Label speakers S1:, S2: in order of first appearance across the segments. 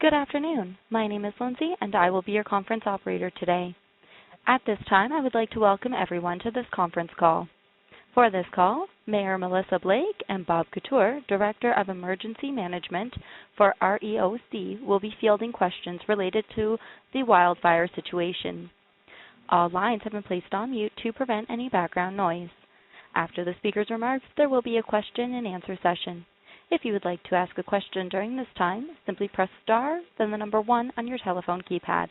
S1: Good afternoon. My name is Lindsay, and I will be your conference operator today. At this time, I would like to welcome everyone to this conference call. For this call, Mayor Melissa Blake and Bob Couture, Director of Emergency Management for REOC, will be fielding questions related to the wildfire situation. All lines have been placed on mute to prevent any background noise. After the speaker's remarks, there will be a question and answer session. If you would like to ask a question during this time, simply press star, then the number 1 on your telephone keypad.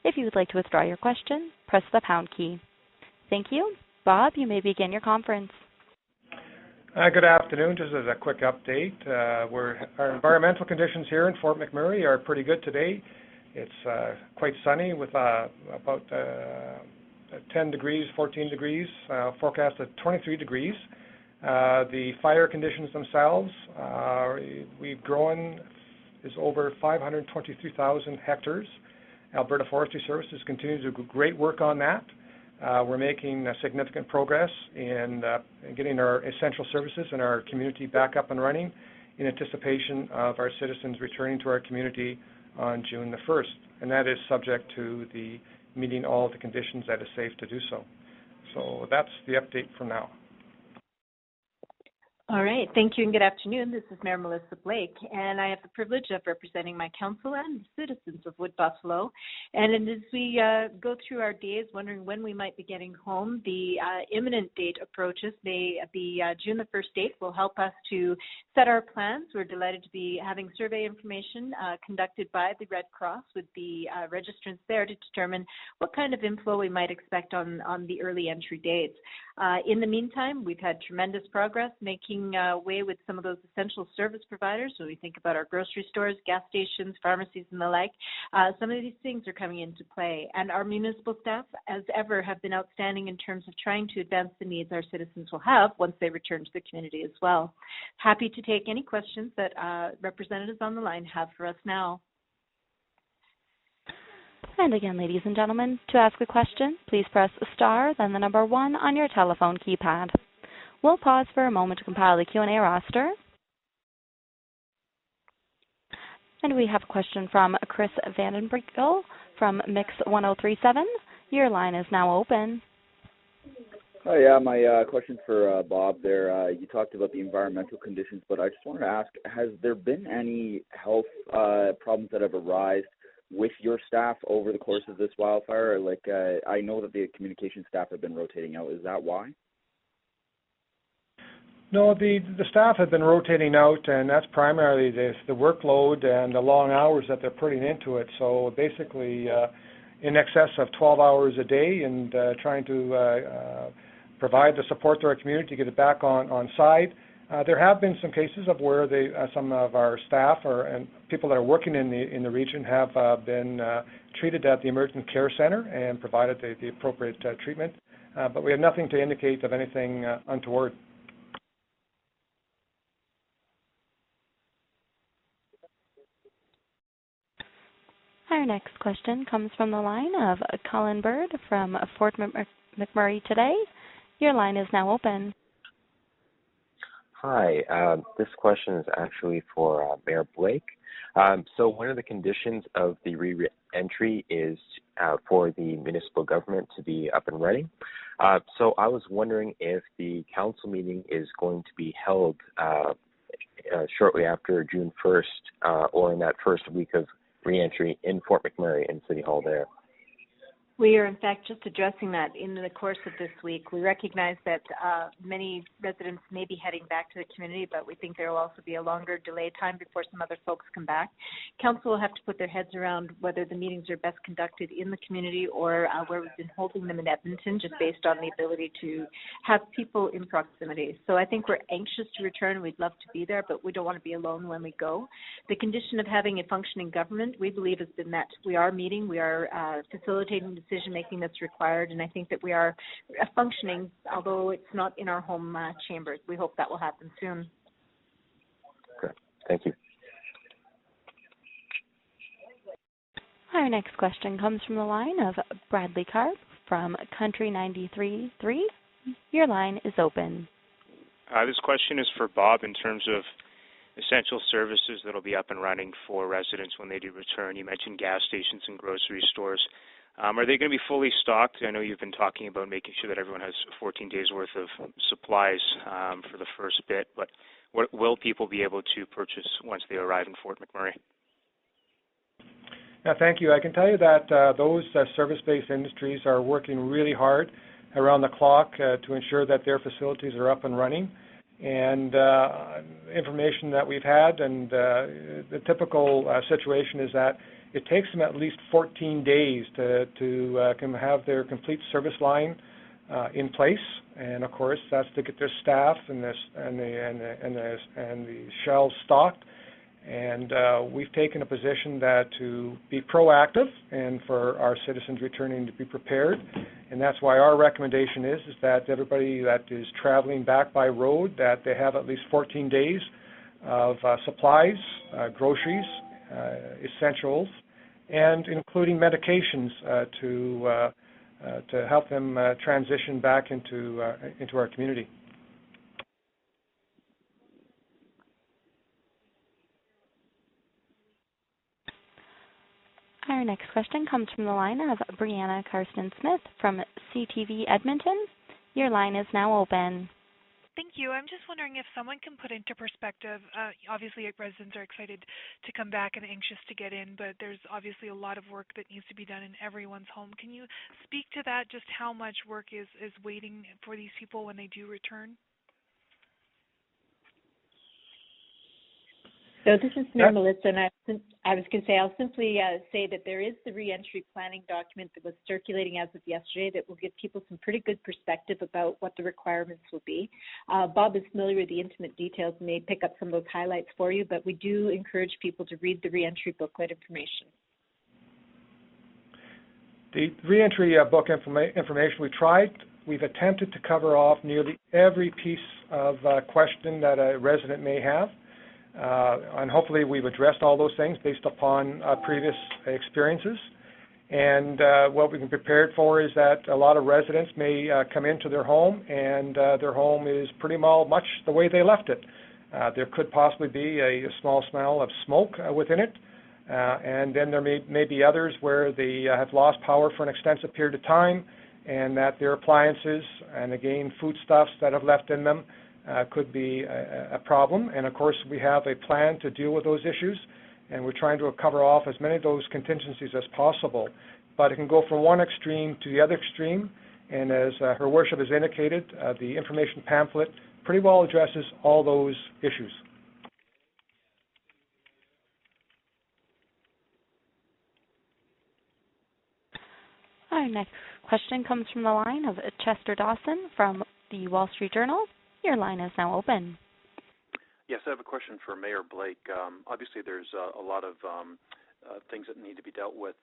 S1: If you would like to withdraw your question, press the pound key. Thank you. Bob, you may begin your conference.
S2: Good afternoon. Just as a quick update, our environmental conditions here in Fort McMurray are pretty good today. It's quite sunny with about 10 degrees, 14 degrees, forecast at 23 degrees. The fire conditions themselves, we've grown is over 523,000 hectares. Alberta Forestry Services continues to do great work on that. We're making significant progress in getting our essential services in our community back up and running in anticipation of our citizens returning to our community on June the 1st. And that is subject to the meeting all the conditions that is safe to do so. So that's the update for now.
S3: All right. Thank you and good afternoon. This is Mayor Melissa Blake, and I have the privilege of representing my council and citizens of Wood Buffalo. And as we go through our days, wondering when we might be getting home, the imminent date approaches. The June the 1st date will help us to set our plans. We're delighted to be having survey information conducted by the Red Cross with the registrants there to determine what kind of inflow we might expect on the early entry dates. In the meantime, we've had tremendous progress making way with some of those essential service providers. When we think about our grocery stores, gas stations, pharmacies, and the like, some of these things are coming into play. And our municipal staff, as ever, have been outstanding in terms of trying to advance the needs our citizens will have once they return to the community as well. Happy to take any questions that representatives on the line have for us now.
S1: And again, ladies and gentlemen, to ask a question, please press star, then the number 1 on your telephone keypad. We'll pause for a moment to compile the Q&A roster. And we have a question from Chris Vandenbrinkle from Mix 1037. Your line is now open.
S4: Hi, my question for Bob there. You talked about the environmental conditions, but I just wanted to ask, has there been any health problems that have arisen with your staff over the course of this wildfire? Like, I know that the communication staff have been rotating out. Is that why?
S2: No, the staff have been rotating out, and that's primarily the workload and the long hours that they're putting into it. So basically, in excess of 12 hours a day, and trying to provide the support to our community to get it back on site. There have been some cases of where some of our staff and people that are working in the region have been treated at the emergency care center and provided the appropriate treatment, but we have nothing to indicate of anything untoward.
S1: Our next question comes from the line of Colin Bird from Fort McMurray Today. Your line is now open.
S5: Hi, this question is actually for Mayor Blake. So one of the conditions of the reentry is for the municipal government to be up and running. So I was wondering if the council meeting is going to be held shortly after June 1st or in that first week of reentry in Fort McMurray in City Hall there.
S3: We are, in fact, just addressing that in the course of this week. We recognize that many residents may be heading back to the community, but we think there will also be a longer delay time before some other folks come back. Council will have to put their heads around whether the meetings are best conducted in the community or where we've been holding them in Edmonton, just based on the ability to have people in proximity. So I think we're anxious to return. We'd love to be there, but we don't want to be alone when we go. The condition of having a functioning government, we believe, has been met. We are meeting. We are facilitating decision-making that's required, and I think that we are functioning, although it's not in our home chambers. We hope that will happen soon.
S5: Okay. Thank you.
S1: Our next question comes from the line of Bradley Karp from Country 93.3. Your line is open.
S6: This question is for Bob in terms of essential services that will be up and running for residents when they do return? You mentioned gas stations and grocery stores. Are they going to be fully stocked? I know you've been talking about making sure that everyone has 14 days worth of supplies for the first bit, but what will people be able to purchase once they arrive in Fort McMurray?
S2: Thank you. I can tell you that those service-based industries are working really hard around the clock to ensure that their facilities are up and running. And information that we've had, and the typical situation is that it takes them at least 14 days to have their complete service line in place. And of course, that's to get their staff and the shelves stocked. And we've taken a position that to be proactive and for our citizens returning to be prepared. And that's why our recommendation is that everybody that is traveling back by road, that they have at least 14 days of supplies, groceries, essentials, and including medications to help them transition back into our community.
S1: Our next question comes from the line of Brianna Karsten-Smith from CTV Edmonton. Your line is now open.
S7: Thank you. I'm just wondering if someone can put into perspective, obviously residents are excited to come back and anxious to get in, but there's obviously a lot of work that needs to be done in everyone's home. Can you speak to that, just how much work is waiting for these people when they do return?
S3: So this is Mayor Melissa, and I was going to say, I'll simply say that there is the reentry planning document that was circulating as of yesterday that will give people some pretty good perspective about what the requirements will be. Bob is familiar with the intimate details and may pick up some of those highlights for you, but we do encourage people to read the reentry booklet information.
S2: The reentry book information we've attempted to cover off nearly every piece of question that a resident may have. And hopefully we've addressed all those things based upon previous experiences. And what we can be prepared for is that a lot of residents may come into their home and their home is pretty much the way they left it. There could possibly be a small smell of smoke within it. And then there may be others where they have lost power for an extensive period of time, and that their appliances and, again, foodstuffs that have left in them could be a problem. And of course, we have a plan to deal with those issues, and we're trying to cover off as many of those contingencies as possible. But it can go from one extreme to the other extreme, and as Her Worship has indicated, the information pamphlet pretty well addresses all those issues.
S1: Our next question comes from the line of Chester Dawson from the Wall Street Journal. Your line is now open.
S8: Yes, I have a question for Mayor Blake. Obviously, there's a lot of things that need to be dealt with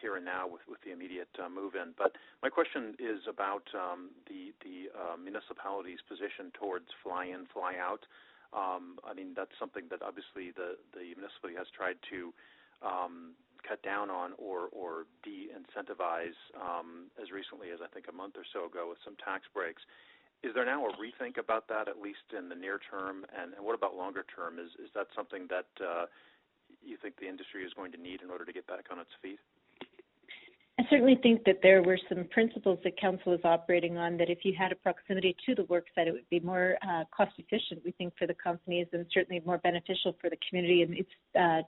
S8: here and now with the immediate move-in. But my question is about the municipality's position towards fly-in, fly-out. I mean, that's something that obviously the municipality has tried to cut down on or de-incentivize as recently as I think a month or so ago with some tax breaks. Is there now a rethink about that, at least in the near term? And what about longer term? Is that something that you think the industry is going to need in order to get back on its feet?
S3: I certainly think that there were some principles that Council is operating on, that if you had a proximity to the work site, it would be more cost efficient, we think, for the companies, and certainly more beneficial for the community in its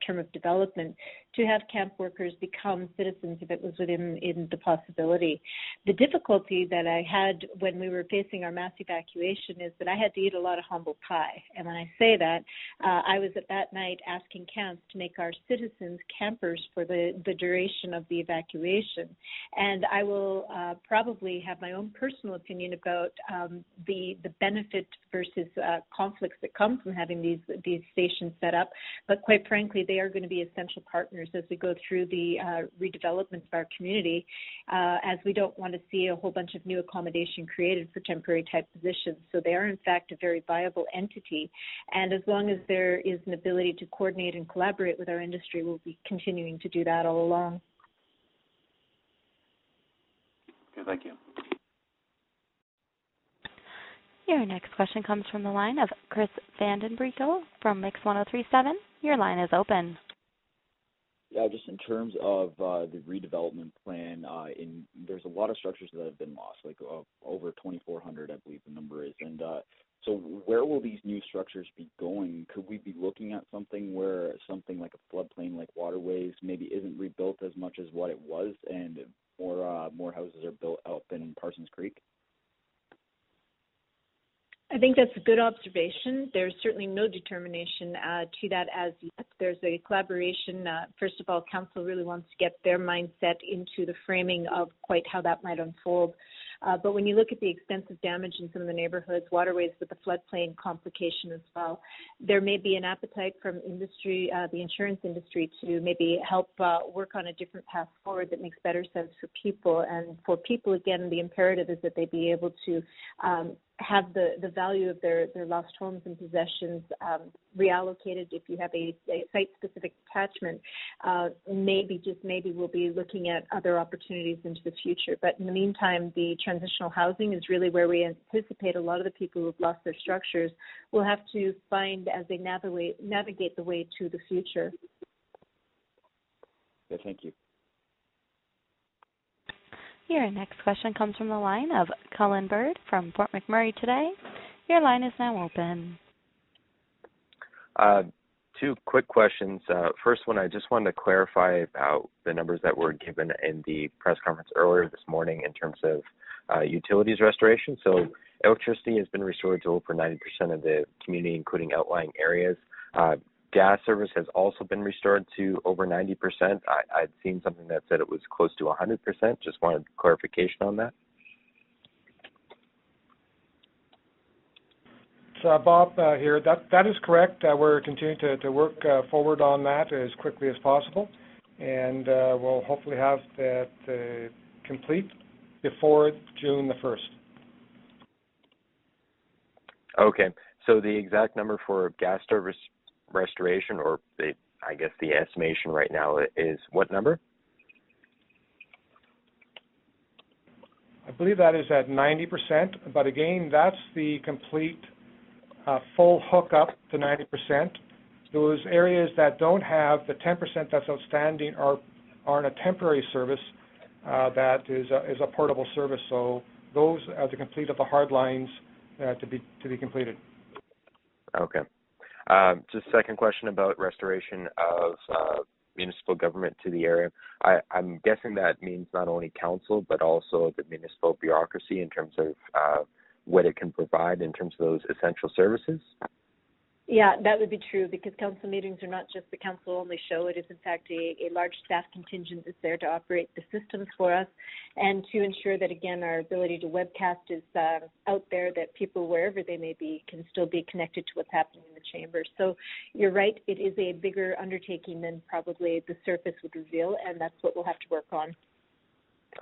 S3: term of development, to have camp workers become citizens if it was within the possibility. The difficulty that I had when we were facing our mass evacuation is that I had to eat a lot of humble pie. And when I say that, I was at that night asking camps to make our citizens campers for the duration of the evacuation. And I will probably have my own personal opinion about the benefit versus conflicts that come from having these stations set up. But quite frankly, they are going to be essential partners as we go through the redevelopment of our community, as we don't want to see a whole bunch of new accommodation created for temporary type positions. So they are in fact a very viable entity. And as long as there is an ability to coordinate and collaborate with our industry, we'll be continuing to do that all along.
S8: Okay, thank you.
S1: Your next question comes from the line of Chris Vandenbrico from Mix 1037. Your line is open.
S4: Yeah, just in terms of the redevelopment plan, there's a lot of structures that have been lost, like over 2,400, I believe the number is. And so where will these new structures be going? Could we be looking at something where something like a floodplain like waterways maybe isn't rebuilt as much as what it was, and more houses are built up in Parsons Creek?
S3: I think that's a good observation. There's certainly no determination to that as yet. There's a collaboration. First of all, Council really wants to get their mindset into the framing of quite how that might unfold. But when you look at the extensive damage in some of the neighborhoods, waterways with the floodplain complication as well, there may be an appetite from industry, the insurance industry, to maybe help work on a different path forward that makes better sense for people. And for people, again, the imperative is that they be able to have the value of their lost homes and possessions reallocated. If you have a site-specific attachment, maybe we'll be looking at other opportunities into the future. But in the meantime, the transitional housing is really where we anticipate a lot of the people who have lost their structures will have to find as they navigate the way to the future.
S4: Yeah, thank you.
S1: Your next question comes from the line of Cullen Bird from Fort McMurray today. Your line is now open.
S5: Two quick questions. First one, I just wanted to clarify about the numbers that were given in the press conference earlier this morning in terms of utilities restoration. So electricity has been restored to over 90% of the community, including outlying areas. Gas service has also been restored to over 90%. I'd seen something that said it was close to 100%. Just wanted clarification on that.
S2: So Bob here. That is correct. We're continuing to work forward on that as quickly as possible, and we'll hopefully have that complete before June the 1st.
S5: Okay. So the exact number for gas service restoration, or I guess the estimation right now, is what number?
S2: I believe that is at 90%, but again, that's the complete full hookup to 90%. Those areas that don't have the 10% that's outstanding are on a temporary service that is a portable service. So those are the complete of the hard lines to be completed.
S5: Okay. Just second question about restoration of municipal government to the area. I'm guessing that means not only council, but also the municipal bureaucracy in terms of what it can provide in terms of those essential services?
S3: Yeah, that would be true, because council meetings are not just the council-only show. It is, in fact, a large staff contingent that's there to operate the systems for us and to ensure that, again, our ability to webcast is out there, that people, wherever they may be, can still be connected to what's happening in the chamber. So you're right, it is a bigger undertaking than probably the surface would reveal, and that's what we'll have to work on.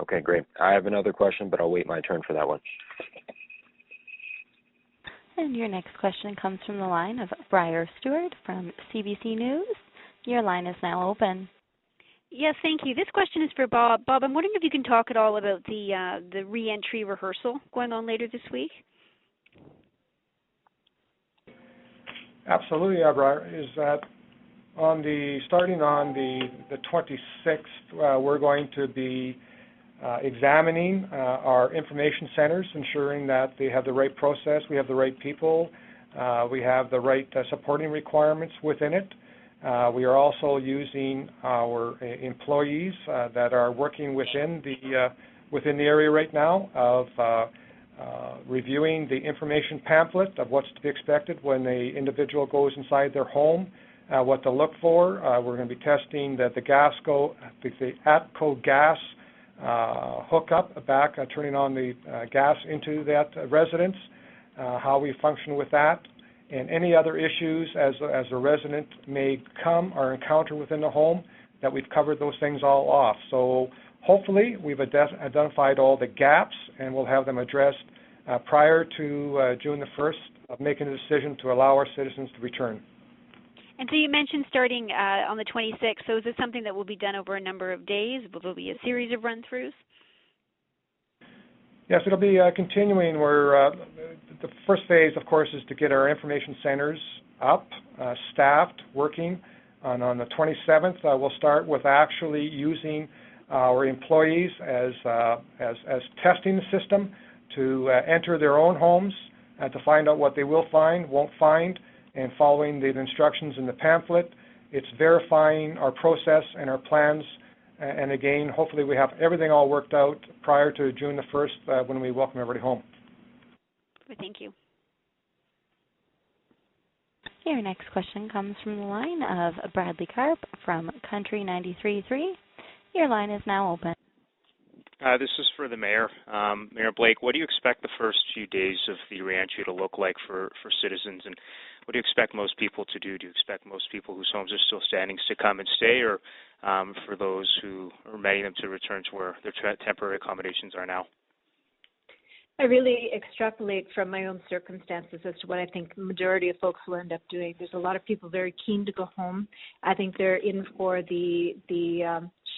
S5: Okay, great. I have another question, but I'll wait my turn for that one.
S1: And your next question comes from the line of Briar Stewart from CBC News. Your line is now open.
S9: Yes, thank you. This question is for Bob. Bob, I'm wondering if you can talk at all about the reentry rehearsal going on later this week.
S2: Absolutely, Briar. Is that starting on the 26th, we're going to be examining our information centers, ensuring that they have the right process, we have the right people, we have the right supporting requirements within it. We are also using our employees that are working within the area right now of reviewing the information pamphlet of what's to be expected when the individual goes inside their home, what to look for. We're going to be testing the ATCO gas hook up back, turning on the gas into that residence, how we function with that, and any other issues as a resident may come or encounter within the home, that we've covered those things all off. So hopefully we've identified all the gaps, and we'll have them addressed prior to June the 1st of making a decision to allow our citizens to return.
S9: And so you mentioned starting on the 26th. So is this something that will be done over a number of days? Will there be a series of run-throughs?
S2: Yes, it'll be continuing. Where the first phase, of course, is to get our information centers up, staffed, working. And on the 27th, we'll start with actually using our employees as testing the system to enter their own homes to find out what they will find, won't find, and following the instructions in the pamphlet. It's verifying our process and our plans, and again, hopefully we have everything all worked out prior to June the 1st when we welcome everybody home.
S9: Thank you.
S1: Your next question comes from the line of Bradley Karp from Country 93.3. Your line is now open.
S6: This is for the Mayor. Mayor Blake, what do you expect the first few days of the reentry to look like for citizens, and what do you expect most people to do? Do you expect most people whose homes are still standing to come and stay, or for those who are many of them to return to where their temporary accommodations are now?
S3: I really extrapolate from my own circumstances as to what I think the majority of folks will end up doing. There's a lot of people very keen to go home. I think they're in for the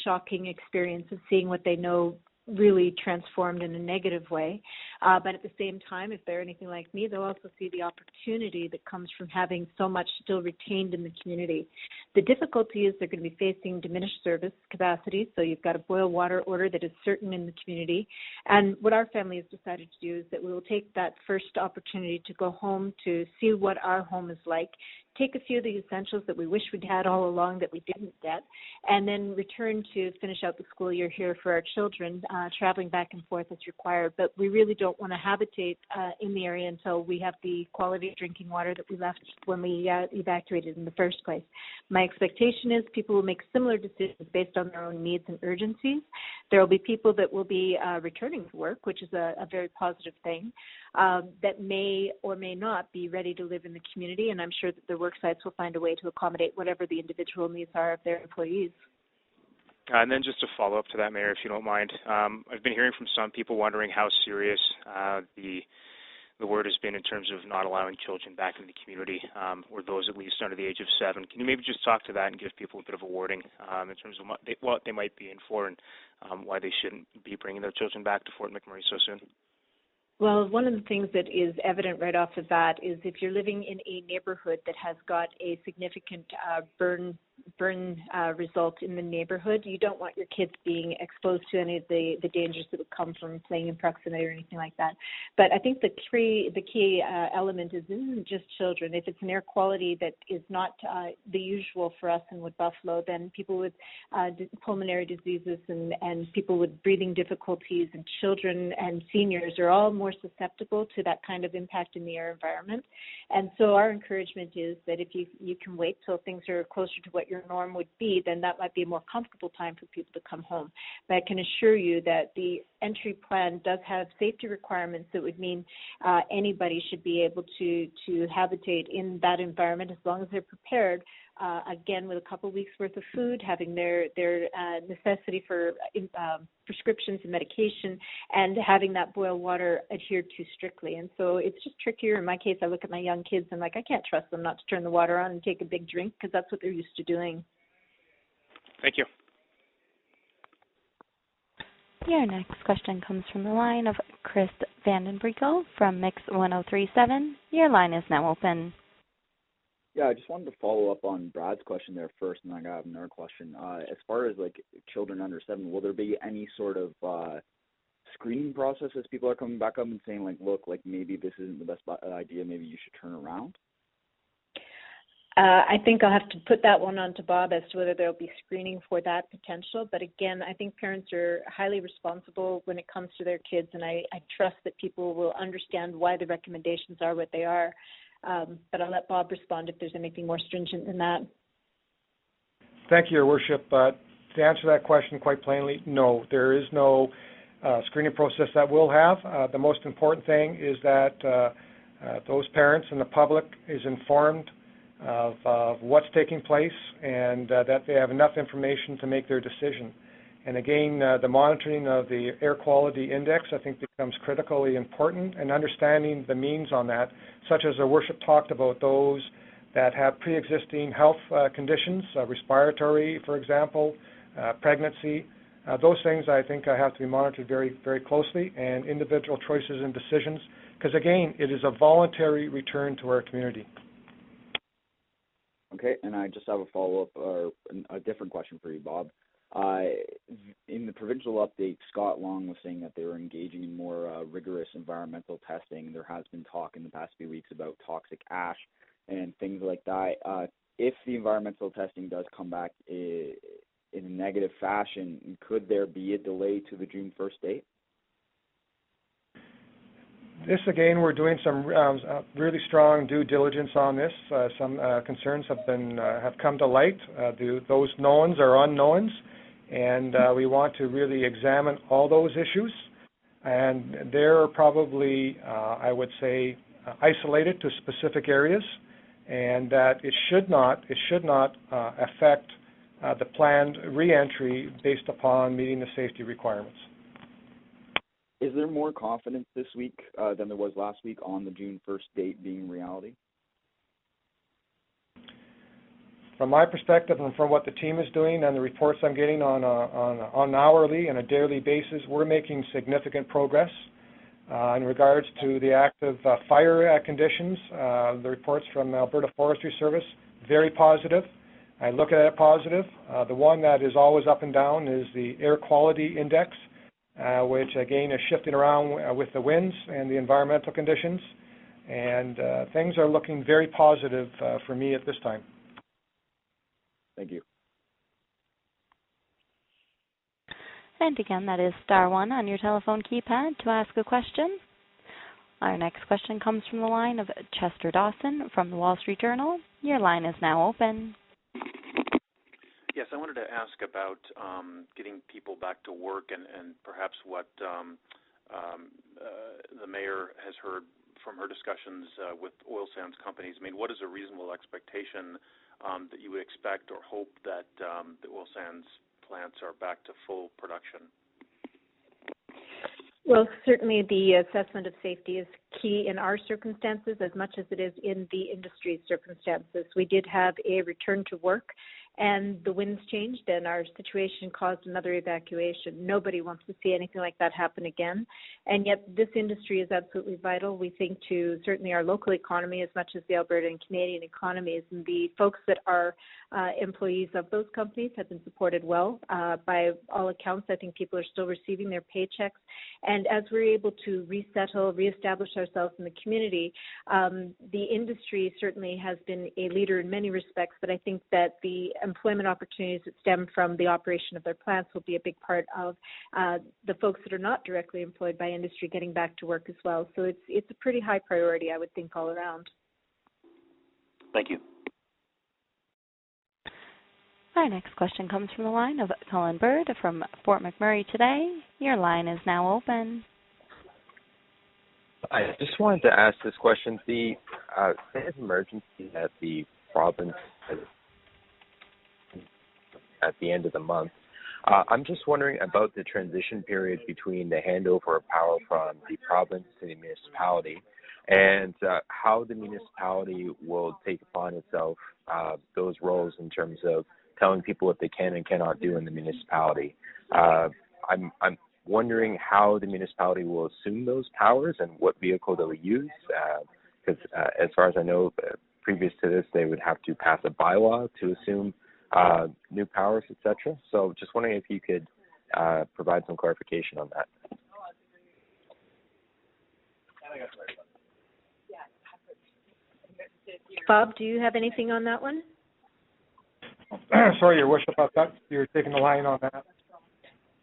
S3: shocking experience of seeing what they know really transformed in a negative way. But at the same time, if they're anything like me, they'll also see the opportunity that comes from having so much still retained in the community. The difficulty is they're going to be facing diminished service capacity, so you've got a boil water order that is certain in the community. And what our family has decided to do is that we will take that first opportunity to go home to see what our home is like, take a few of the essentials that we wish we'd had all along that we didn't get, and then return to finish out the school year here for our children, traveling back and forth as required. But we really don't want to habitate in the area until we have the quality of drinking water that we left when we evacuated in the first place. My expectation is people will make similar decisions based on their own needs and urgencies. There will be people that will be returning to work, which is a very positive thing, that may or may not be ready to live in the community, and I'm sure that their work sites will find a way to accommodate whatever the individual needs are of their employees.
S6: And then just to follow up to that, Mayor, if you don't mind, I've been hearing from some people wondering how serious the word has been in terms of not allowing children back in the community, or those at least under the age of 7. Can you maybe just talk to that and give people a bit of a warning in terms of what they might be in for and why they shouldn't be bringing their children back to Fort McMurray so soon?
S3: Well, one of the things that is evident right off the bat is if you're living in a neighborhood that has got a significant burn result in the neighborhood, you don't want your kids being exposed to any of the dangers that would come from playing in proximity or anything like that. But I think the key element is this isn't just children. If it's an air quality that is not the usual for us in Wood Buffalo, then people with pulmonary diseases and people with breathing difficulties and children and seniors are all more susceptible to that kind of impact in the air environment. And so our encouragement is that if you can wait till things are closer to what your norm would be, then that might be a more comfortable time for people to come home. But I can assure you that the entry plan does have safety requirements that would mean anybody should be able to habitate in that environment as long as they're prepared, again, with a couple of weeks worth of food, having their necessity for prescriptions and medication, and having that boil water adhered to strictly. And so it's just trickier. In my case, I look at my young kids and I can't trust them not to turn the water on and take a big drink because that's what they're used to doing.
S6: Thank you.
S1: Your next question comes from the line of Chris Vandenbrico from Mix 1037. Your line is now open.
S4: Yeah, I just wanted to follow up on Brad's question there first, and then I got another question. As far as like children under 7, will there be any sort of screening process as people are coming back up and saying like, look, like maybe this isn't the best idea, maybe you should turn around?
S3: I think I'll have to put that one on to Bob as to whether there'll be screening for that potential. But again, I think parents are highly responsible when it comes to their kids, and I trust that people will understand why the recommendations are what they are. But I'll let Bob respond if there's anything more stringent than that.
S2: Thank you, Your Worship. To answer that question quite plainly, no, there is no screening process that we'll have. The most important thing is that those parents and the public is informed of what's taking place and that they have enough information to make their decision. And again, the monitoring of the air quality index, I think, becomes critically important, and understanding the means on that, such as our worship talked about those that have pre-existing health conditions, respiratory, for example, pregnancy, Those things I think have to be monitored very, very closely, and individual choices and decisions, because again, it is a voluntary return to our community.
S4: Okay, and I just have a follow-up or a different question for you, Bob. In the provincial update, Scott Long was saying that they were engaging in more rigorous environmental testing. There has been talk in the past few weeks about toxic ash and things like that. If the environmental testing does come back in a negative fashion, could there be a delay to the June 1st date?
S2: This, again, we're doing some really strong due diligence on this. Some concerns have come to light, those knowns or unknowns, and we want to really examine all those issues. And they're probably, I would say, isolated to specific areas, and that it should not affect the planned reentry based upon meeting the safety requirements.
S4: Is there more confidence this week than there was last week on the June 1st date being reality?
S2: From my perspective and from what the team is doing and the reports I'm getting on an hourly and a daily basis, we're making significant progress. In regards to the active fire conditions, the reports from Alberta Forestry Service, very positive. I look at it positive. The one that is always up and down is the air quality index, which again is shifting around with the winds and the environmental conditions, and things are looking very positive for me at this time.
S4: Thank you.
S1: And again, that is star one on your telephone keypad to ask a question. Our next question comes from the line of Chester Dawson from the Wall Street Journal. Your line is now open.
S8: Yes, I wanted to ask about getting people back to work and perhaps what the mayor has heard from her discussions with oil sands companies. I mean, what is a reasonable expectation that you would expect or hope that the oil sands plants are back to full production?
S3: Well, certainly the assessment of safety is key in our circumstances as much as it is in the industry's circumstances. We did have a return to work, and the winds changed, and our situation caused another evacuation. Nobody wants to see anything like that happen again, and yet this industry is absolutely vital, we think, to certainly our local economy as much as the Alberta and Canadian economies, and the folks that are employees of those companies have been supported well. By all accounts, I think people are still receiving their paychecks, and as we're able to reestablish ourselves in the community, the industry certainly has been a leader in many respects, but I think that the employment opportunities that stem from the operation of their plants will be a big part of the folks that are not directly employed by industry getting back to work as well. So it's a pretty high priority, I would think, all around.
S8: Thank you.
S1: Our next question comes from the line of Colin Bird from Fort McMurray Today. Your line is now open.
S5: I just wanted to ask this question. The state of emergency that the province has at the end of the month, I'm just wondering about the transition period between the handover of power from the province to the municipality and how the municipality will take upon itself those roles in terms of telling people what they can and cannot do in the municipality. I'm wondering how the municipality will assume those powers and what vehicle they'll use, because as far as I know, previous to this, they would have to pass a bylaw to assume new powers, etc. So just wondering if you could provide some clarification on that.
S3: Bob, do you have anything on that one?
S2: Sorry, Your Worship, about that. You're taking the line on that.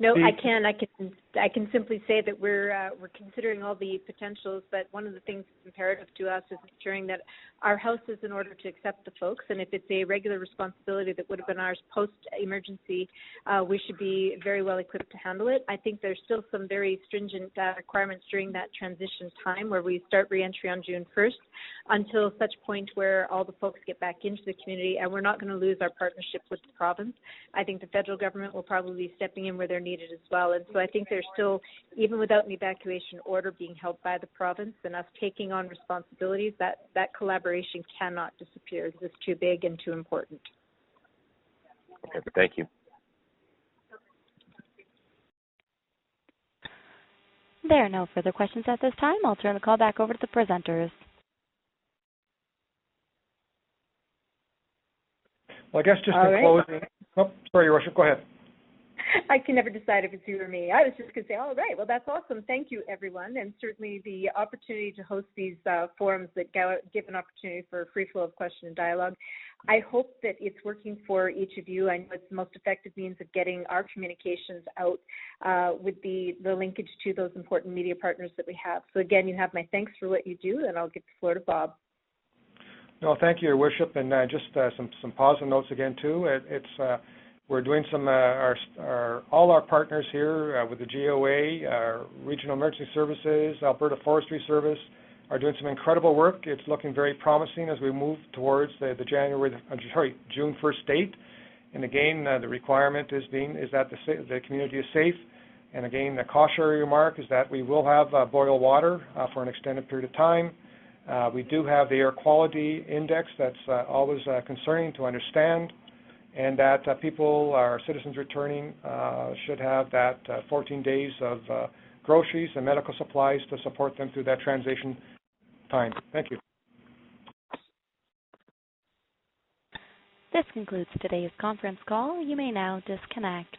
S3: No, I can simply say that we're considering all the potentials, but one of the things that's imperative to us is ensuring that our house is in order to accept the folks, and if it's a regular responsibility that would have been ours post-emergency, we should be very well equipped to handle it. I think there's still some very stringent requirements during that transition time where we start reentry on June 1st until such point where all the folks get back into the community, and we're not going to lose our partnership with the province. I think the federal government will probably be stepping in where they're needed as well, and so I think there's still, even without an evacuation order being held by the province and us taking on responsibilities, that collaboration cannot disappear. This is too big and too important.
S5: Okay, thank you.
S1: There are no further questions at this time. I'll turn the call back over to the presenters.
S2: Well, I guess just
S3: All
S2: in
S3: right.
S2: closing. Oh, sorry, Your Worship. Go ahead.
S3: I can never decide if it's you or me. I was just going to say, all right, well, that's awesome. Thank you, everyone. And certainly the opportunity to host these forums that give an opportunity for a free flow of question and dialogue. I hope that it's working for each of you. I know it's the most effective means of getting our communications out with the linkage to those important media partners that we have. So again, you have my thanks for what you do, and I'll give the floor to Bob.
S2: No, thank you, Your Worship, and just some positive notes again too. We're doing some all our partners here with the GOA, our Regional Emergency Services, Alberta Forestry Service are doing some incredible work. It's looking very promising as we move towards the June 1st date. And again, the requirement is that the community is safe. And again, the cautionary remark is that we will have boil water for an extended period of time. We do have the air quality index that's always concerning to understand, and that people, our citizens returning, should have that 14 days of groceries and medical supplies to support them through that transition time. Thank you.
S1: This concludes today's conference call. You may now disconnect.